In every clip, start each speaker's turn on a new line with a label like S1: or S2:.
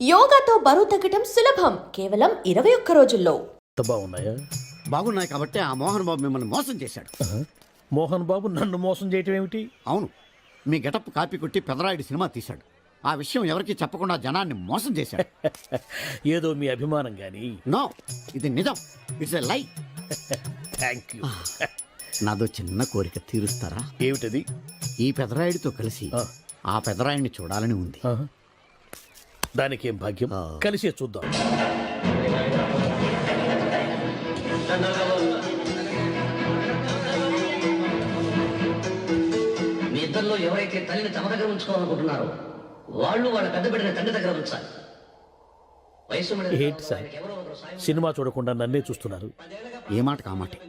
S1: యోగాతో బరువు తగ్గటం సులభం కేవలం 21 రోజుల్లో.
S2: బాగున్నాయా?
S3: బాగున్నాయి కాబట్టి ఆ మోహన్ బాబు మిమ్మల్ని మోసం చేశాడు.
S2: మోహన్ బాబు నన్ను మోసం చేయటం ఏమిటి?
S3: అవును, మీ గెటప్ కాపీ కొట్టి పెదరాయుడు సినిమా తీశాడు. ఆ విషయం ఎవరికి చెప్పకుండా జనాన్ని మోసం చేశాడు.
S2: ఏదో మీ అభిమానం గాని.
S3: నో, ఇది నిజం. ఇట్స్ ఎ లై.
S2: Thank you.
S3: నాదో చిన్న కోరిక తీరుస్తారా?
S2: ఏమిటది?
S3: ఈ పెదరాయుడితో కలిసి ఆ పెదరాయుడిని చూడాలని ఉంది.
S2: దానికేం భాగ్యం, కలిసే చూద్దాం.
S4: మీ ఇద్దరిలో ఎవరైతే తల్లిని తమ దగ్గర ఉంచుకోవాలనుకుంటున్నారో వాళ్ళు వాళ్ళ పెద్ద బిడ్డని తండ్రి దగ్గర ఉంచాలి. వయసు
S2: ఏంటి సార్, సినిమా చూడకుండా నన్నే చూస్తున్నారు?
S3: ఏ మాట కామాటే.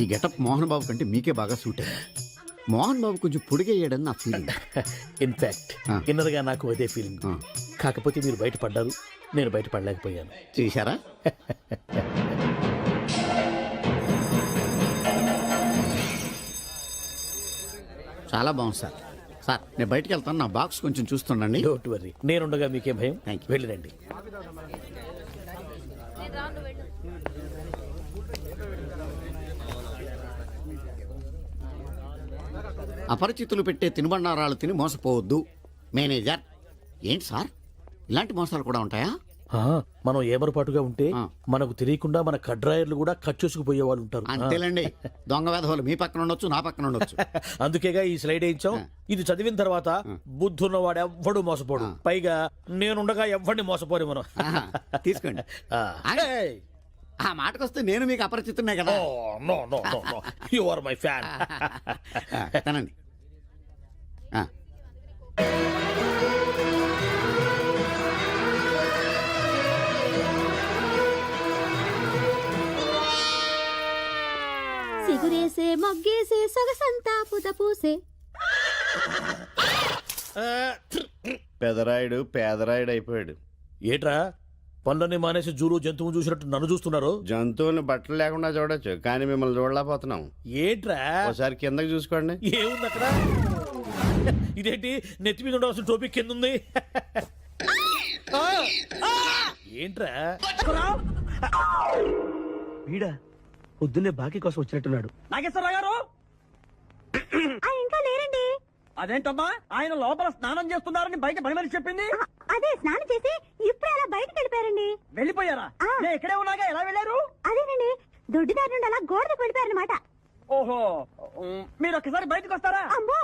S3: ఈ గెటప్ మోహన్ బాబు కంటే మీకే బాగా సూట్ అయ్యింది. మోహన్ బాబు కొంచెం పొడిగయ్యాడని నా ఫీలింగ్.
S2: ఇన్ఫాక్ట్ ఇన్నర్గా నాకు అదే ఫీలింగ్. కాకపోతే మీరు బయటపడ్డారు, నేను బయటపడలేకపోయాను.
S3: చూశారా? చాలా బాగుంది సార్. సార్, నేను బయటికి వెళ్తాను. నా బాక్స్ కొంచెం చూస్తుండండి.
S2: డోంట్ వరీ, నేనుండగా మీకేం భయం.
S3: Thank you.
S2: వెళ్ళిరండి.
S3: అపరిచితులు పెట్టే తినుబండారాలు తిని మోసపోవద్దు. మేనేజర్. ఏంటి సార్, ఇలాంటి మోసాలు కూడా ఉంటాయా?
S2: మనం ఏమరపాటుగా ఉంటే మనకు తెలియకుండా మన కడ్రాయర్లు కూడా కట్ చేసుకుపోయే వాళ్ళు ఉంటారు.
S3: అంతేలేండి, దొంగ వేధవులు మీ పక్కన ఉండొచ్చు, నా పక్కన ఉండొచ్చు.
S2: అందుకేగా ఈ స్లైడ్ వేయించాం. ఇది చదివిన తర్వాత బుద్ధున్నవాడు ఎవ్వడు మోసపోడు. పైగా నేనుండగా ఎవ్వడిని మోసపోరు మనం.
S3: తీసుకోండి. ఆ మాటకొస్తే నేను మీకు అపరిచితున్నే కదా.
S2: You are my fan.
S3: తనండి.
S5: సిగురేసే మొగ్గేసే సొగసంతా పుత పూసే.
S6: పెదరాయుడు పేదరాయుడు అయిపోయాడు.
S2: ఏట్రా, పనులన్నీ మానేసి జూలు జంతువు చూసినట్టు నన్ను చూస్తున్నారు?
S6: జంతువుని బట్టలు లేకుండా చూడొచ్చు, కానీ మిమ్మల్ని చూడలేకపోతున్నాం.
S2: ఏట్రా,
S6: ఒకసారి కిందకి చూసుకోండి.
S2: ఏముంది అక్కడ? ఇదేంటి, నెత్తి మీద ఉండవలసిన టోపిక్ కింద ఉంది. ఏంట్రా?
S7: వీడా పొద్దున్నే బాకీ కోసం వచ్చినట్టున్నాడు.
S8: నాగేశ్వరరావు గారు
S5: ఇంకా లేరండి.
S8: అదేంటమ్మా, ఆయన లోపల స్నానం చేస్తున్నారని బయట పని మనిషి చెప్పింది.
S5: అదే స్నానం చేసి ఇప్పుడు అలా బయటకు వెళ్ళిపోయారండి.
S8: వెళ్ళిపోయారా? నేను ఇక్కడే ఉన్నాగా, ఎలా వెళ్ళారు?
S5: అదేనండి, దొడ్డిదారి నుండి అలా గోడకు వెళ్ళిపోయారనమాట.
S8: ఓహో, మీరు ఒక్కసారి బయటకు వస్తారా?
S5: అమ్మో,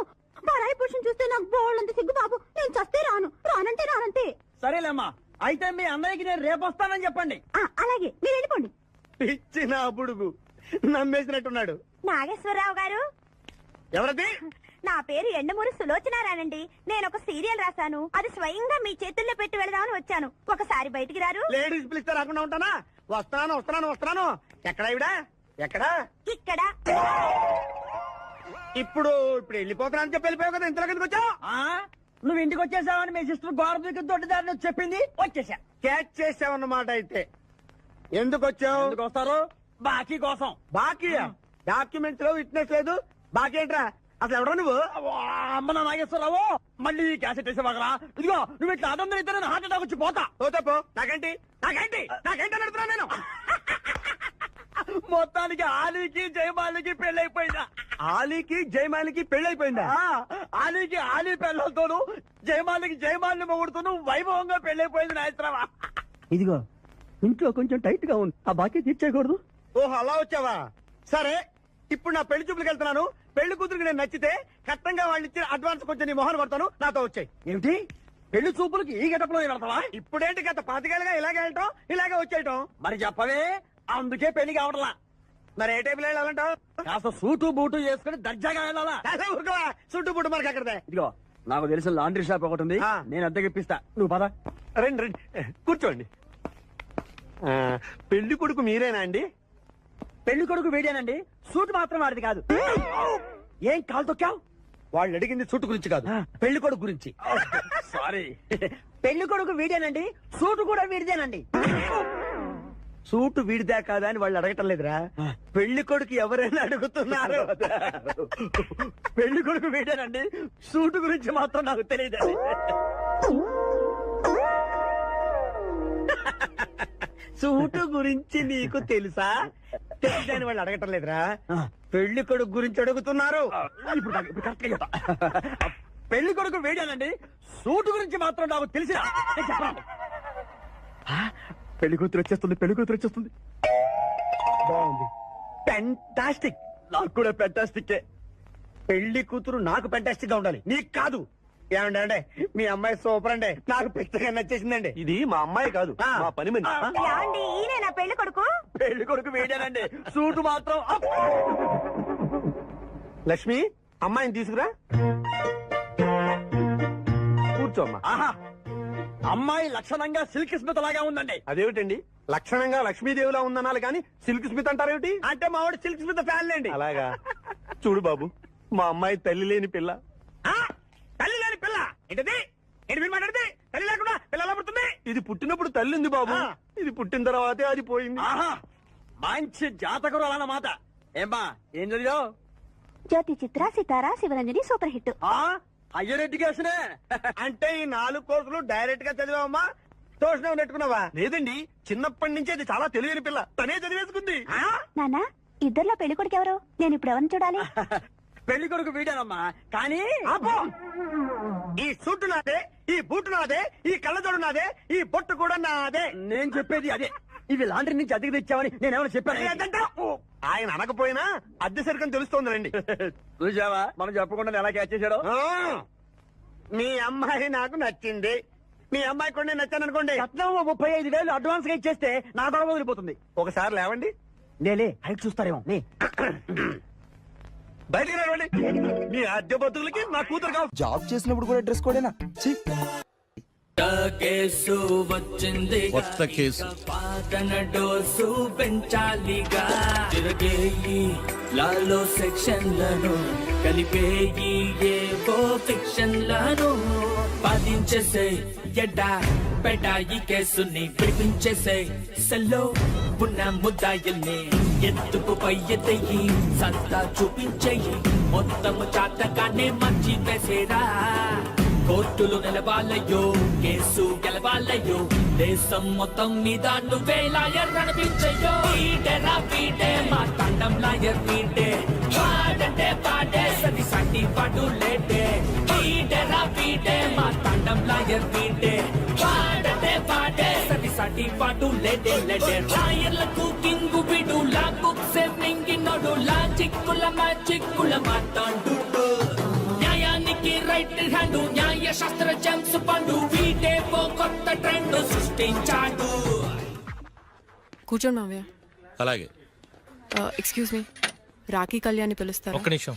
S5: పరాయి పురుషుని చూస్తే నాకు బోళ్ళంత సిగ్గు బాబు. నేను చస్తే రాను, రానంటే రానంతే.
S8: సరేలేమ్మా, అయితే మీ అన్నయ్యకి నేను రేపు వస్తానని చెప్పండి.
S5: అలాగే, మీరు వెళ్ళిపోండి.
S7: ఇచ్చిన బుడుగు నమ్మేసినట్టున్నాడు.
S5: నాగేశ్వరరావు గారు,
S8: ఎవరది?
S5: నా పేరు ఎండమూరి సులోచనారానండి. నేను ఒక సీరియల్ రాశాను, అది స్వయంగా మీ చేతుల్లో పెట్టి వెళదామని వచ్చాను. ఒకసారి బయటికి రారు?
S7: లేడీస్ పిలిస్తే రాకుండా ఉంటానా? వస్తున్నాను వస్తున్నాను వస్తున్నాను. ఎక్కడ ఇవిడా? ఎక్కడా?
S5: ఇక్కడ.
S7: ఇప్పుడు వెళ్ళిపోతున్నా అని చెప్పి వెళ్ళిపోయావు కదా, ఇంతలో కిందకి వచ్చావు.
S8: నువ్వు ఇంటికి వచ్చేసావని మీ సిస్టర్ గోడ దగ్గర దొడ్డిదారిని చెప్పింది, వచ్చేసా.
S7: క్యాచ్ చేసావన్నమాట. అయితే ఎందుకు వచ్చావు?
S8: ఎందుకు వస్తారు? బాకీ కోసం.
S7: బాకీ? డాక్యుమెంట్స్ లో విట్నెస్ లేదు, బాకీ ఏంట్రా? అసలు ఎవడో నువ్వు?
S8: అమ్మ నా నాగేశ్వరరావు, మళ్ళీ క్యాసెట్ వేసేవాగరా? ఇదిగో, నువ్వు ఇట్లా అదందరూ ఇద్దరు హార్ట్ అటాక్ వచ్చి పోతా.
S7: పోతాపో. నాకేంటి నాకేంటి నాకేంటి అని అడుగుతున్నా నేను.
S8: మొత్తానికి ఆలీకి జయమాలికి పెళ్ళైపోయిందా?
S7: ఆలీకి జయమాలికి పెళ్ళైపోయిందా?
S8: ఆలీకి ఆలీ పెళ్ళతోను, జయమాలికి జయమాలిని మొగుడుతూను వైభవంగా పెళ్ళైపోయింది నాయత్రమా.
S7: ఇదిగో, ఇంట్లో కొంచెం టైట్ గా ఉంది, ఆ బాకీ తీర్చేయకూడదు. ఓహో, అలా వచ్చావా? సరే, ఇప్పుడు నా పెళ్లి చూపులకు వెళ్తున్నాను. పెళ్లి కూతురికి నేను నచ్చితే కట్టంగా వాళ్ళు ఇచ్చిన అడ్వాన్స్ కొంచెం నీ మొహన్ కొడతాను, నాతో వచ్చాయి.
S8: ఏమిటి, పెళ్లి చూపులకి ఈ గెటప్లో వెళ్తావా?
S7: ఇప్పుడేంటి, గత 5 ఏళ్ళుగా ఇలాగే వెళ్ళటం, ఇలాగే వచ్చేయటం.
S8: మరి చెప్పవే, అందుకే పెళ్లి కావట్లా.
S7: మరి ఏ టైపులో వెళ్ళాలంటావు?
S8: కాస్త సూటు బూటు వేసుకుని దర్జాగా వెళ్ళాలా?
S7: చుట్టూ పుట్టు మనకి అక్కడదే.
S8: ఇదిగో, నాకు తెలిసిన లాండ్రీ షాప్ ఒకటి ఉంది, నేను అద్దెకి ఇప్పిస్తా, నువ్వు పద.
S7: రండి రండి, కూర్చోండి. పెళ్లి కొడుకు మీరేనా అండి?
S8: పెళ్లి కొడుకు వీడేనండి, సూట్ మాత్రం వాడిది కాదు. ఏం కాలు తొక్కావు?
S7: వాళ్ళు అడిగింది సూటు గురించి కాదు, పెళ్లి కొడుకు గురించి.
S8: సారీ. పెళ్లి కొడుకు వీడేనండి, సూటు కూడా వీడిదేనండి.
S7: సూటు వీడిదా కాదా అని వాళ్ళు అడగటం లేదురా, పెళ్లి కొడుకు ఎవరైనా అడుగుతున్నారు.
S8: పెళ్లి కొడుకు వీడేనండి, సూటు గురించి మాత్రం నాకు తెలియదు.
S7: సూటు గురించి నీకు తెలుసా? తెలియని వాళ్ళు అడగటం లేదురా, పెళ్లి కొడుకు గురించి అడుగుతున్నారు.
S8: ఇప్పుడు కరెక్ట్ గా చెప్తా. పెళ్లి కొడుకు వేడానండి, సూటు గురించి మాత్రం నాకు తెలిసిన పెళ్లి కూతురు వచ్చేస్తుంది, పెళ్లి కూతురు వచ్చేస్తుంది.
S7: బాగుంది, పెంటాస్టిక్.
S8: నాకు కూడా పెంటాస్టిక్.
S7: పెళ్లి కూతురు నాకు పెంటాస్టిక్ గా ఉండాలి, నీకు కాదు. ఏమంటే మీ అమ్మాయి సూపర్ అండి, నాకు పెద్దగా నచ్చేసిందండి.
S8: ఇది మా అమ్మాయి కాదు, మా పని మనిషి.
S5: ఏమండి ఈయన నా పెళ్లి కొడుకు?
S8: పెళ్లి కొడుకు వేడానండి, సూటు మాత్రం
S7: లక్ష్మి, అమ్మాయిని తీసుకురా. కూర్చోమ్మా.
S8: ఆహా, అమ్మాయి లక్షణంగా సిల్క్ స్మిత్ లాగా ఉందండి.
S7: అదేమిటండి, లక్షణంగా లక్ష్మీదేవిలా ఉందనాలి కానీ సిల్క్ స్మిత్ అంటారేమిటి? అంటే మా వాడు సిల్క్ స్మిత్ ఫ్యాన్ లేండి.
S8: అలాగా? చూడు బాబు, మా అమ్మాయి తల్లి లేని పిల్ల.
S7: తల్లి లేని పిల్ల ఏంటది? ఏంటి మీరు మాట్లాడితే? తల్లి లేకుండా పిల్ల ఎలా పుడుతుంది?
S8: ఇది పుట్టినప్పుడు తల్లి ఉంది బాబు, ఇది పుట్టిన తర్వాతే అది పోయింది. మంచి జాతకురాలు అన్నమాట. ఏమ్మా, ఏం చదివావు?
S5: జ్యోతి చిత్ర, సితారా, శివరంజని సూపర్ హిట్.
S8: హయ్యర్ ఎడ్యుకేషనే.
S7: అంటే ఈ 4 కోర్సులు డైరెక్ట్ గా చదివావమ్మా, ట్యూషన్ నెట్టుకున్నావా?
S8: లేదండి, చిన్నప్పటి నుంచి అది చాలా తెలివైన పిల్ల, తనే చదివేసుకుంది.
S5: నానా, ఇద్దర్లో పెళ్లి కొడుకు ఎవరు? నేను ఇప్పుడు ఎవరిని చూడాలి?
S8: పెళ్లి కొడుకు వీడానమ్మా, కానీ
S7: ఆపో! ఈ సూటు నాదే, ఈ బూటు నాదే, ఈ కళ్ళజోడు నాదే, ఈ బొట్టు కూడా నాదే.
S8: నేను చెప్పేది అదే. ఇవి లాండ్రీ నుంచి అద్దెకి తెచ్చావని నేనేమైనా చెప్పాను?
S7: లేదంటే ఆయన అనకపోయినా అద్దె సరికని తెలుస్తోందండి.
S8: చూసావా, మనం చెప్పకుండా ఎలా క్యాచ్ చేశాడో.
S7: మీ అమ్మాయి నాకు నచ్చింది, మీ అమ్మాయి కూడా నేను నచ్చాను అనుకోండి.
S8: రత్నం 35,000 అడ్వాన్స్ గా ఇచ్చేస్తే నా గొడవ వదిలిపోతుంది.
S7: ఒకసారి లేవండి,
S8: నేలే హైట్ చూస్తారేమో.
S7: బయటికి రావండి. మీ అద్దె బతుకులకి నా కూతురు కావాలి.
S9: జాబ్ చేసినప్పుడు కూడా డ్రెస్ కోడేనా?
S10: కేసు వచ్చింది,
S3: కొత్త కేసు.
S10: పాతన డోసు పెంచాలిగా. తిరగేయి లాలో సెక్షన్లను, కలిపేయి ఏవో ఫిక్షన్లను. బాధించేసే ఎడ్డా పెడా ఈ కేసుని విడిపించేసే. సెల్లో ఉన్న ముద్దాయిల్ని ఎత్తుకు పై ఎత్తయి, సత్తా చూపించేయి. మొత్తము చాతకానే మంచి వేసేరా. కోర్టులు నిలవాలయ్యో, కేసు గెలవాలయ్యో. దేశం మొత్తం మీద నువ్వే లాయర్ నడిపించయ్యో. వీడేరా వీడే మా తండం లాయర్ వీడే. వాడంటే వాడే సది సాటి వాడు లేడే. వీడేరా వీడే మా తండం లాయర్ వీడే. వాడంటే వాడే సది సాటి వాడు లేడే లేడే. లాయర్లకు కింగు విడు, లా బుక్స్ మింగినోడు. లా చిక్కుల మ్యాజిక్కుల మాట్లాడు. న్యాయానికి రైట్ హ్యాండ్, న్యాయ శాస్త్ర జెమ్స్ పండు. వీడే ఓ కొత్త ట్రెండ్ సృష్టించాడు.
S11: కూర్చోండి మావయ్య.
S3: అలాగే.
S11: ఎక్స్క్యూజ్ మీ, రాఖీ కళ్యాణి పిలుస్తారు.
S2: ఒక్క నిమిషం.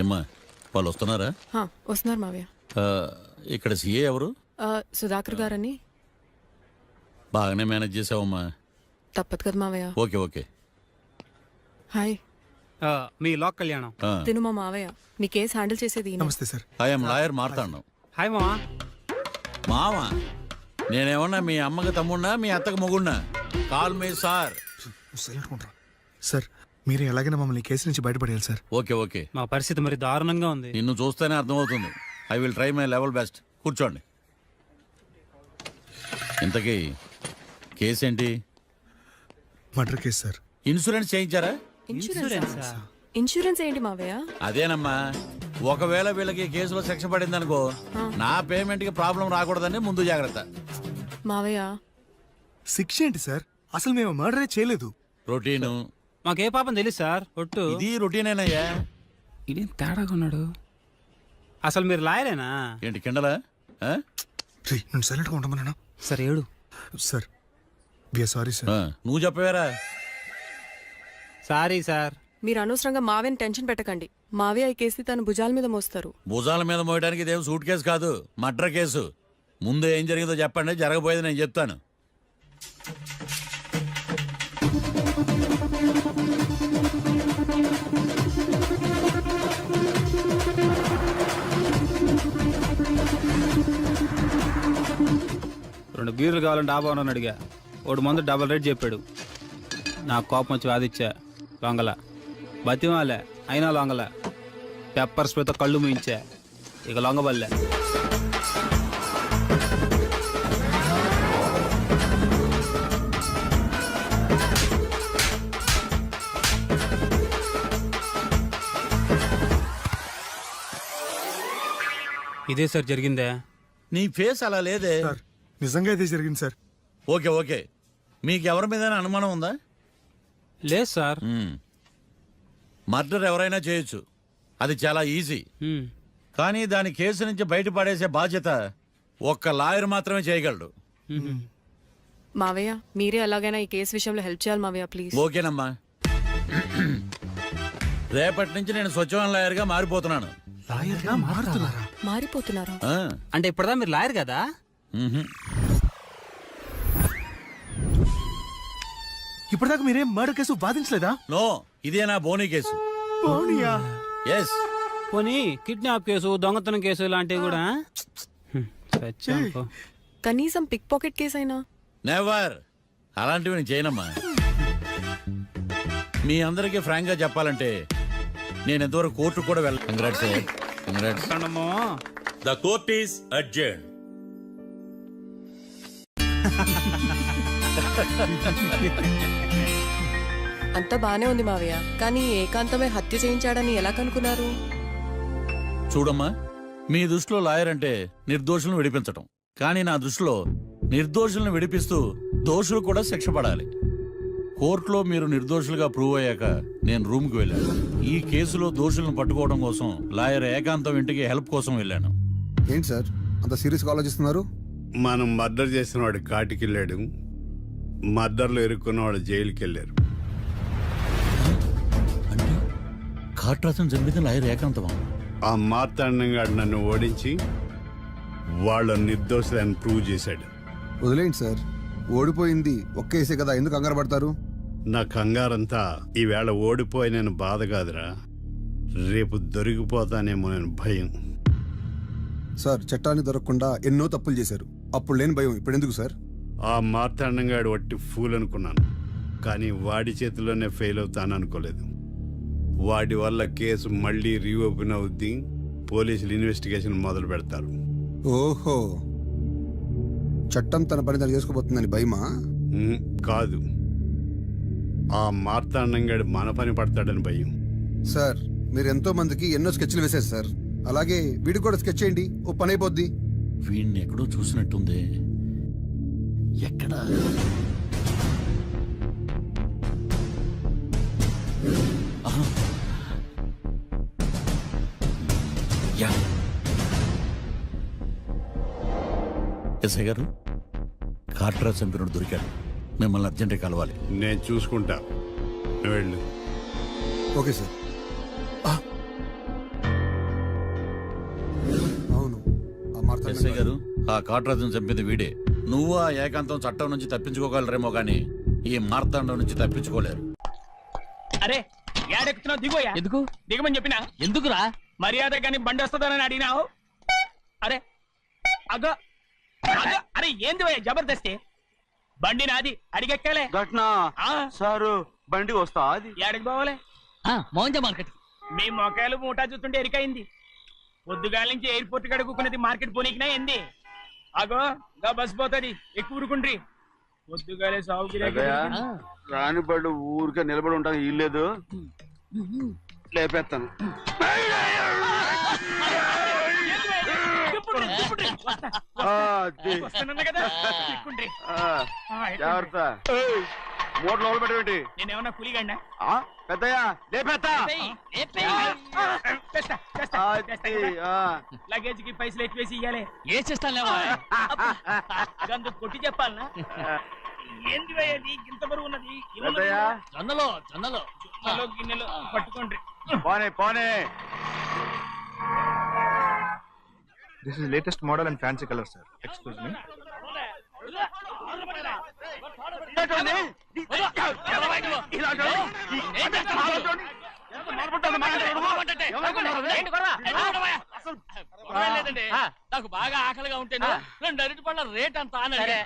S3: ఏమ్మా, వాళ్ళు వస్తున్నారా?
S11: వస్తున్నారు మావయ్య.
S3: ఇక్కడ సీఏ ఎవరు?
S11: సుధాకర్ గారని.
S3: బాగానే మేనేజ్ చేసావమ్మా.
S11: తప్పదు కదా మావయ్య.
S3: Okay okay.
S11: హాయ్,
S9: మీ లాక్ కళ్యాణం.
S11: తిను మా మావయ్య. మీ కేసు హ్యాండిల్ చేసేది ఈయన.
S9: నమస్తే sir.
S3: I'm lawyer Martandam.
S9: Hi మామా.
S3: మావా, నేనేమన్నా మీ అమ్మకి తమ్ముడినా, మీ అత్తకు మొగుడినా? Call me sir.
S9: సార్, మీరు ఎలాగైనా మమ్మల్ని ఈ కేసు నుంచి బయటపడేయాలి సార్.
S3: Okay okay.
S9: మా పరిస్థితి మరి దారుణంగా ఉంది.
S3: నిన్ను చూస్తేనే అర్థమవుతుంది. I will try my level best. కూర్చోండి. ఇంతకీ కేసు ఏంటి?
S9: Murder case sir.
S3: ఇన్సూరెన్స్ చేయించారా?
S11: ఇన్సూరెన్స్ ఏంటి మావయ్య?
S3: అదేనమ్మా, ఒకవేళ వీళ్ళకి కేసులో శిక్ష పడింది అనుకో, నా పేమెంట్ కి ప్రాబ్లం రాకూడదని ముందు జాగ్రత్త.
S11: మావయ్య,
S9: శిక్ష ఏంటి సార్? అసలు మేము మర్డరే చేయలేదు.
S3: రొటీను.
S9: మాకే పాపం తెలుసు సార్. ఒట్టు
S3: ఇది రొటీనేనయ్యా.
S9: ఇదేం తేడాగా ఉన్నాడు. అసలు మీరు లాయరేనా?
S3: ఏంటి కిండలా?
S9: నేను సైలెంట్ గా ఉండమన్నా. సార్ ఏడు సార్. Sorry sir.
S3: నువ్వు చెప్పవేరా?
S9: Sorry sir.
S11: మీరు అనవసరంగా మావయ్యని టెన్షన్ పెట్టకండి. మావయ్య ఈ కేసు తన భుజాల మీద మోస్తారు.
S3: భుజాల మీద మోయడానికి ఇదేం సూట్ కేసు కాదు, మర్డర్ కేసు. ముందు ఏం జరిగిందో చెప్పండి, జరగబోయేది నేను చెప్తాను.
S9: రెండు బీర్లు కావాలని డాబా అని అడిగా. ఒకడు మందు డబల్ రేట్ చెప్పాడు. నాకు కోపం వచ్చి వాదిచ్చా. లొంగల బతిమాలే, అయినా లొంగల. పెప్పర్ స్ప్రేతో కళ్ళు మూయించా. ఇక లొంగబల్లే. ఇదే సార్ జరిగిందే.
S2: నీ ఫేస్ అలా లేదే.
S7: నిజంగా ఇదే జరిగింది సార్.
S2: ఓకే ఓకే, మీకు ఎవరి మీద అనుమానం ఉందా?
S9: లేదు సార్.
S2: మర్డర్ ఎవరైనా చేయొచ్చు, అది చాలా ఈజీ. కానీ దాని కేసు నుంచి బయటపడేసే బాధ్యత ఒక్క లాయర్ మాత్రమే చేయగలడు.
S11: మావయ్య మీరే ఎలాగైనా ఈ కేసు విషయంలో హెల్ప్ చేయాలి మావయ్య ప్లీజ్.
S2: ఓకేనమ్మా, రేపటి నుంచి నేను స్వచ్ఛమైన లాయర్గా మారిపోతున్నాను.
S11: మారిపోతున్నారా?
S2: ఆ,
S9: అంటే ఇప్పుడుదా మీరు లాయర్ కదా?
S2: మ్హూ.
S7: ఇప్పటిదాకా మీరేం మర్డర్ కేసు వాదించలేదా?
S2: నో, ఇదే నా బోనీ కేసు. ఎస్.
S9: పోనీ కిడ్నాప్ కేసు, దొంగతనం కేసు లాంటివి కూడా?
S11: కనీసం పిక్ పాకెట్ కేసు అయినా?
S2: నెవర్, అలాంటివి నేను చేయనమ్మా. మీ అందరికీ ఫ్రాంక్ గా చెప్పాలంటే నేను ఎంతవరకు కోర్టు కూడా వెళ్ళాను. Congrats. The court is adjourn.
S11: అంతా బానే ఉంది మావయ్య, కానీ ఏకాంతమే హత్య చేయించాడని ఎలా కనుక్కున్నారు?
S2: చూడమ్మా, మీ దృష్టిలో లాయర్ అంటే నిర్దోషులను విడిపించటం, కానీ నా దృష్టిలో నిర్దోషులను విడిపిస్తూ దోషులు కూడా శిక్ష పడాలి. కోర్టులో మీరు నిర్దోషులుగా ప్రూవ్ అయ్యాక నేను రూమ్కి వెళ్ళాను. ఈ కేసులో దోషులను పట్టుకోవడం కోసం లాయర్ ఏకాంతం ఇంటికి హెల్ప్ కోసం వెళ్ళాను.
S7: ఏంటి సార్ అంత సీరియస్గా ఆలోచిస్తున్నారు?
S6: మనం మర్డర్ చేసిన వాడు కాటికి వెళ్ళాడు, మర్డర్లో ఇరుక్కున్నవాడు జైలుకి వెళ్ళారు.
S2: అంటే కాట్రాసం చంపితే లాయర్ ఏకాంతమా?
S6: ఆ మార్తాండంగాడు నన్ను ఓడించి వాళ్ళ నిర్దోషులని ప్రూవ్ చేశాడు.
S7: వదిలేండి సార్, ఓడిపోయింది ఒక్కేసే కదా, ఎందుకు కంగారు పడతారు?
S6: నా కంగారంతా ఈవేళ ఓడిపోయి నేను బాధ కాదురా, రేపు దొరికిపోతానేమో నేను భయం.
S7: సార్ చట్టాన్ని దొరకకుండా ఎన్నో తప్పులు చేశారు, అప్పుడు లేని భయం ఇప్పుడు ఎందుకు సార్?
S6: ఆ మార్తాండంగాడు వట్టి ఫూల్ అనుకున్నాను, కానీ వాడి చేతిలోనే ఫెయిల్ అవుతాను అనుకోలేదు. వాడి వల్ల కేసు మళ్ళీ రీఓపెన్ అవుద్ది, పోలీసులు ఇన్వెస్టిగేషన్ మొదలు పెడతారు.
S7: ఓహో, చట్టం తన పని తను చేసుకోబోతుందని భయమా?
S6: కాదు, ఆ మార్తాండంగాడు మన పని పడతాడని భయం.
S7: సార్ మీరు ఎంతో మందికి ఎన్నో స్కెచ్లు వేశారు సార్, అలాగే వీడికి కూడా స్కెచ్ చేయండి, ఓ పని అయిపోద్ది.
S2: వీడిని ఎక్కడో చూసినట్టుంది. ఎక్కడా? ఎస్ఐ గారు, కాట్రా చంపినోడు దొరికాడు, మిమ్మల్ని అర్జెంట్ కలవాలి.
S6: నేను చూసుకుంటా, నువ్వు వెళ్ళు.
S7: Okay sir. అవును,
S2: ఎస్ఐ గారు, ఆ కాట్రాజును చంపింది వీడే. నువ్వు ఆ ఏకాంతం చట్టం నుంచి తప్పించుకోగలరేమో కానీ ఈ మార్తాండం నుంచి తప్పించుకోలేరు.
S8: అరే ఏడెక్కుతున్నావు, దిగోయా. ఎందుకు దిగమని చెప్పినా? ఎందుకురా? మర్యాద కానీ బండి వస్తుందని అడిగినావు. అరే అగో అగో, అరే ఏంది భయ్యా జబర్దస్తి? బండి నాది, అడిగెక్కాలే.
S7: సారు బండి వస్తా, అది
S8: ఏడకి పోవాలే? మౌంజ మార్కెట్. మీ మొక్కలు మూటా చూస్తుంటే ఎరికైంది. పొద్దుగాల నుంచి ఎయిర్పోర్ట్ కడుక్కున్నది మార్కెట్ పోనీకినా ఏంది? అగో గా బస్ పోతుంది, ఎక్కువ ఊరుకుండ్రి. పొద్దుగాలే సాగు
S7: రాని బళ్ళు ఊరికే నిలబడి ఉంటాను, ఇల్లేదు లేపేస్తాను. జాగ్రత్త, మూట లోపల పెట్టేటి.
S8: నేనేమన్నా కూలిగండా?
S7: పెద్దయ్యా లేపేస్తా.
S8: లగేజ్ కి పైసలు ఎక్కువేసి ఇయ్యాలి. ఏ చేస్తాను కొట్టి చెప్పాలనా? ఏంది ఇంత బరువు ఉన్నది? జొన్నలో జొన్నలో జొన్నలో గిన్నెలో పట్టుకోండి.
S7: పోనే పోనే. This is latest model and fancy color, sir. Excuse me.
S8: నాకు బాగా ఆకలిగా ఉంటేను 2 అరటిపళ్ళ రేట్ అంత అన్నాడు.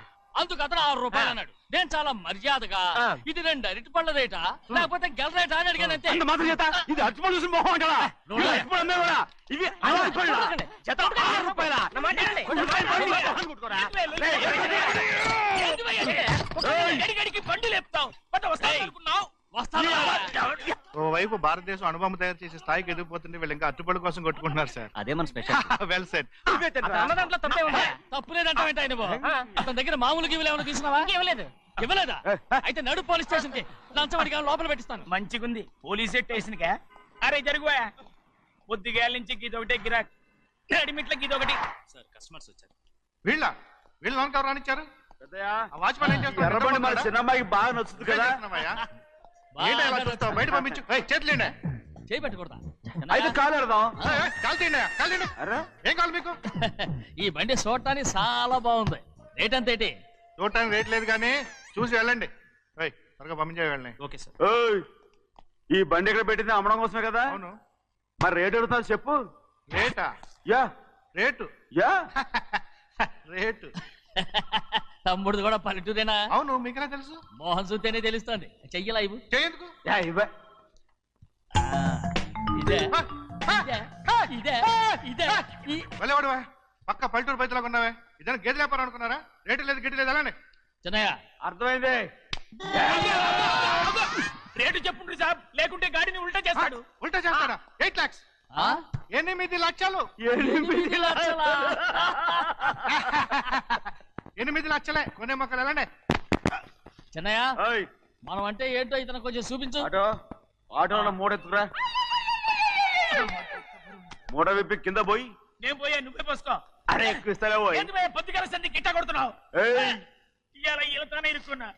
S8: అందుకు అతను 6 రూపాయలు అన్నాడు. నేను చాలా మర్యాదగా ఇది 2 అరటిపళ్ళ రేటా లేకపోతే గెల రేటా అని అడిగానంతే.
S7: ఇది అరటిపళ్ళు చూసి మొహం అంటారా? ఇవి 6 రూపాయలా?
S8: గడిగడికి బండి లేపుతావు. వస్తాను అనుకున్నావు. వస్తాను.
S7: ఓవైపు భారతదేశం అణుబాంబు తయారు చేసే స్థాయికి ఎదిగిపోతుంటే వీళ్ళు ఇంకా అట్టుపడి కోసం కొట్టుకుంటున్నారు సార్.
S8: అదే మన స్పెషల్.
S7: Well set.
S8: దాంట్లో తప్పే ఉందా? తప్పు లేదంటావేంటి ఆయన బాబు? అతని దగ్గర మామూలు గివ్వులు ఏమైనా తీసుకున్నావా? ఇవ్వలేదు. ఇవ్వలేదా? అయితే నడు పోలీస్ స్టేషన్ కి లంచం అడిగా లోపల పెట్టిస్తాను. మంచిగుంది పోలీస్ స్టేషన్ కా? అరే జరుగువా పొద్దుగాల నుంచి గీదొకటే గిరాక్ అడిమిట్లకి ఇదొకటి. సార్ కస్టమర్స్ వచ్చారు.
S7: వీళ్ళ లోన్ కవర్ రానిచ్చారు. వాచ్మెన్ ఏం చేస్తున్నాడు?
S12: ఎర్రబండి మన చిన్నమ్మాయికి బాగా నచ్చుతుంది కదా.
S7: ఏంటి అలా చూస్తావు? బయట పంపించు. చేతులేండి.
S8: చేయి పెట్టకూడదా?
S12: అయితే కాలు ఎడదాం.
S7: కాలు తీయండి. కాలు తీయండి. ఏం కావాలి మీకు?
S8: ఈ బండి చూడటానికి చాలా బాగుంది. రేట్ అంత ఏంటి?
S7: చూడటానికి రేట్ లేదు కానీ చూసి వెళ్ళండి. త్వరగా పంపించే వెళ్ళండి.
S8: Okay sir.
S12: ఓయ్, ఈ బండి ఇక్కడ పెట్టింది అమ్మడం కోసమే కదా.
S7: అవును.
S12: మరి రేట్ ఎడుగుతా చెప్పు.
S7: రేటా?
S12: యా
S7: రేటు
S12: యా
S7: రేటు.
S8: తమ్ముడు కూడా పల్లెటూరేనా?
S7: అవును. మీకెలా తెలుసు?
S8: మోహన్ చూస్తేనే తెలుస్తుంది. చెయ్యలా ఇవ్వు.
S7: చేయందుకు.
S12: యా ఇవ్వ.
S8: ఇదే ఇదే ఇదే
S7: వెళ్ళేవాడు పక్క పల్లెటూరు బయటలో ఉన్నావే. ఇదైనా గేదె వ్యాపారం అనుకున్నారా? రేటు లేదు గిట్టు లేదు అలానే.
S8: చిన్నయ్య
S12: అర్థమైంది.
S8: రేటు చెప్పుండ్రి సాబ్, లేకుంటే గాడిని ఉల్టా చేస్తాడు.
S7: ఉల్టా చేస్తాడా? 8 lakhs. 8 లక్షలు.
S8: 8 లక్షలా?
S7: 8 లక్షలే. కొనే మొక్కలు వెళ్ళండి.
S8: చిన్నయ్య
S12: ఓయ్,
S8: మనం అంటే ఏంటో ఇతను కొంచెం చూపించు.
S12: ఆటోలో మూడెత్తుకురా. మూడ విప్పి కింద పోయి.
S8: నేను పోయా, నువ్వే పోసుకో.
S12: అరే ఎక్కువ ఇస్తాలే పోయి.
S8: పొద్దుగల సంది గిట్ట కొడుతున్నావు.
S12: ఏయ్.
S8: ఇవాళ ఈలతోనే ఇరుక్కున్నా.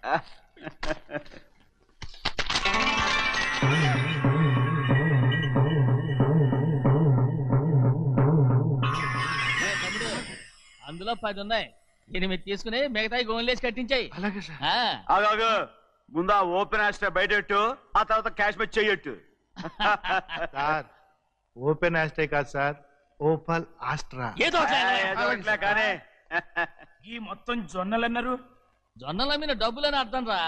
S8: అందులో 10 ఉన్నాయి. 8 తీసుకుని మిగతాయి గోన్లేసి కట్టించాయి.
S7: అలాగే సార్.
S12: ఆగాగు, ముందు ఆ ఓపెన్ ఆస్ట్రా బయటెట్టు, ఆ తర్వాత క్యాష్ మెచ్ చెయ్యట్టు.
S7: సార్ ఓపెన్ ఆస్ట్రే కాదు సార్, ఓపల్ ఆస్ట్రా.
S8: ఏదో
S12: ఇట్లా కానీ
S8: ఈ మొత్తం జొన్నలన్నారు. జొన్నలమ్మిన డబ్బులని అర్థం రా.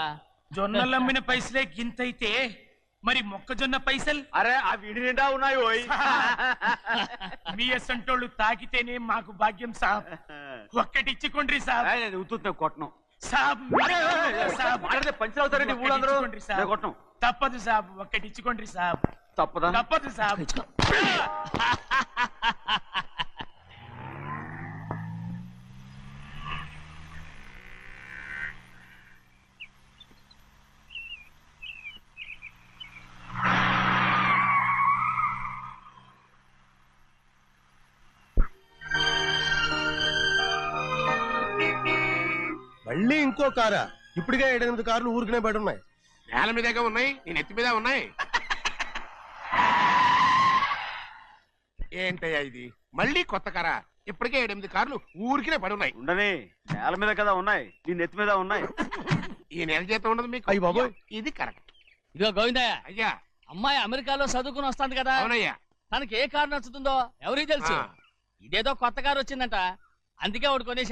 S8: జొన్నలమ్మిన పైసలే గింతైతే మరి మొక్కజొన్న పైసలు?
S12: అరే ఆ విడి నిండా ఉన్నాయి. ఓయ్,
S8: మీ అసంటోళ్ళు తాకితేనే మాకు భాగ్యం సాబ్. ఒక్కటిచ్చుకోండి సాబ్.
S12: ఉత్తున్నా కొట్టను.
S8: సాబ్
S12: పంచర్ అవుతారండి ఊళ్ళందరూ. కొట్టను.
S8: తప్పదు సాబ్, ఒక్కటిచ్చుకోండి సాబ్.
S12: తప్పదా?
S8: తప్పదు సాబ్.
S7: మళ్ళీ ఇంకో కారా? ఇప్పటికే 7-8 కార్లు ఊరికనే బయట ఉన్నాయి.
S13: నేల మీదగా ఉన్నాయి, నేను ఎత్తి మీద ఉన్నాయి. ఏంటయ్యా ఇది? మళ్ళీ కొత్త కారా? ఇప్పటికే 7-8 కార్లు ఊరికినే పడి ఉన్నాయి.
S12: ఉండని, నేల మీద కదా ఉన్నాయి, నీ నెత్తి మీద ఉన్నాయి.
S13: ఈ నెల జీతం ఉండదు మీకు.
S7: అయ్య బాబోయ్.
S13: ఇది కరెక్ట్.
S8: ఇదిగో గోవిందయ్య,
S13: అయ్యా.
S8: అమ్మాయి అమెరికాలో చదువుకుని వస్తాంది కదా.
S13: అవునయ్యా.
S8: తనకి ఏ కారు నచ్చుతుందో ఎవరికి తెలుసు. ఇదేదో కొత్త కారు వచ్చిందంట, అందుకే ఒకటి కొనేసి